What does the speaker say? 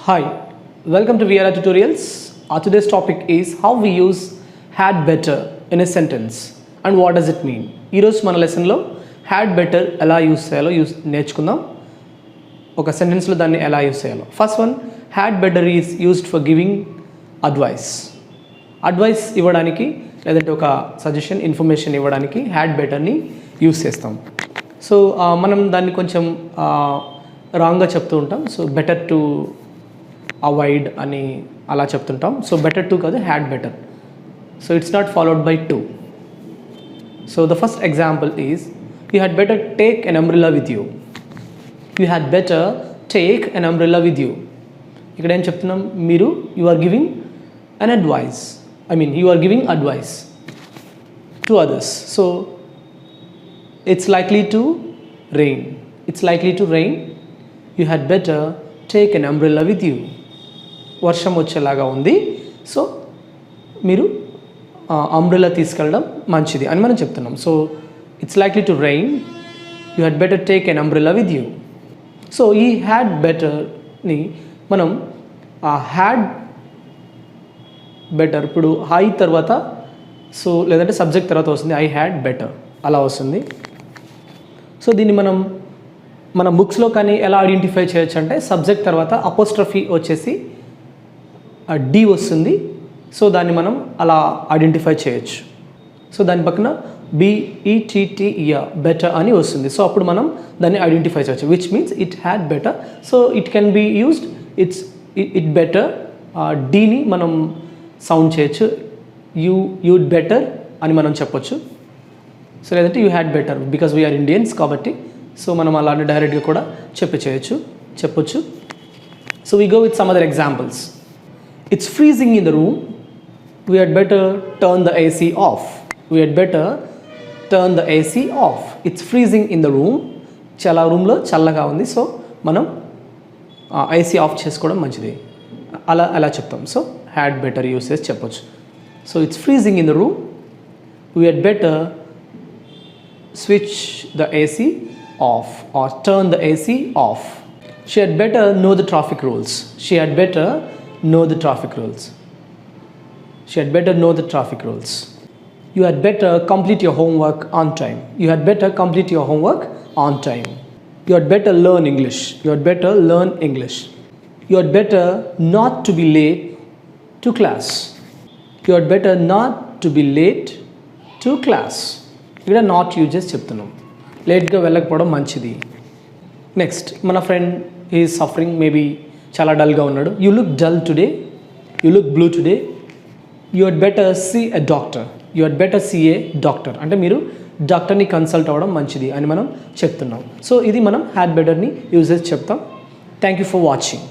Hi, welcome to VRA Tutorials. Our today's topic is how we use had better in a sentence and what does it mean. ఈరోజు మన లెసన్లో had better ఎలా use చేయాలో నేర్చుకుందాం. ఒక సెంటెన్స్లో దాన్ని ఎలా యూస్ చేయాలో. First one, had better is used for giving advice ఇవ్వడానికి లేదంటే ఒక సజెషన్ ఇన్ఫర్మేషన్ ఇవ్వడానికి had betterని యూస్ చేస్తాం. సో మనం దాన్ని కొంచెం రాంగ్గా చెప్తూ ఉంటాం. సో బెటర్ టు అవాయిడ్ అని అలా చెప్తుంటాం. సో బెటర్ టు కాదు, had better. So it's not followed by to. So the first example is you had better take an umbrella with you. You had better take an umbrella with you. ఇక్కడ ఏం చెప్తున్నాం, మీరు you are giving an advice, you are giving advice to others. So it's likely to rain. It's likely to rain. You had better take an umbrella with you. వర్షం వచ్చేలాగా ఉంది, so మీరు umbrella తీసుకెళ్ళడం మంచిది అని మనం చెప్తున్నాం. So it's likely to rain, you had better take an umbrella with you. So ఈ హ్యాడ్ బెటర్ని మనం హ్యాడ్ బెటర్ ఇప్పుడు ఐ తర్వాత సో లేదంటే సబ్జెక్ట్ తర్వాత వస్తుంది, ఐ హ్యాడ్ బెటర్ అలా వస్తుంది. సో దీన్ని మన బుక్స్లో కానీ ఎలా ఐడెంటిఫై చేయొచ్చు అంటే సబ్జెక్ట్ తర్వాత అపోస్ట్రఫీ వచ్చేసి డి వస్తుంది. సో దాన్ని మనం అలా ఐడెంటిఫై చేయొచ్చు. సో దాని పక్కన BETTER బెటర్ అని వస్తుంది. సో అప్పుడు మనం దాన్ని ఐడెంటిఫై చేయొచ్చు, which means it had better. So it can be used it better. డీని మనం సౌండ్ చేయొచ్చు, యూడ్ బెటర్ అని మనం చెప్పొచ్చు. సో లేదంటే you had better, because we're Indians కాబట్టి సో మనం అలాంటి డైరెక్ట్గా కూడా చెప్పొచ్చు. So we go with some other examples. It's freezing in the room. We had better turn the AC off. We had better turn the AC off. It's freezing in the room. చాలా రూమ్లో చల్లగా ఉంది, so మనం AC of చేసుకోవడం మంచిది అలా చెప్తాం. So had better usage చెప్పొచ్చు. So it's freezing in the room. We had better switch the AC off or turn the AC off. She had better know the traffic rules. She had better know the traffic rules. She had better know the traffic rules. You had better complete your homework on time. You had better complete your homework on time. You had better learn English. You had better learn English. You had better not to be late to class. You had better not to be late to class. ఇక్కడ not use చేసి చెప్తున్నాం, లేట్గా వెళ్ళకపోవడం మంచిది. Next, మన friend is suffering, maybe చాలా డల్గా ఉన్నాడు. You look dull today, you look blue today. You had better see a doctor. You had better see a doctor అంటే మీరు డాక్టర్ని కన్సల్ట్ అవ్వడం మంచిది అని మనం చెప్తున్నాం. సో ఇది మనం హ్యాడ్ బెటర్ని యూజెస్ చెప్తాం. Thank you for watching.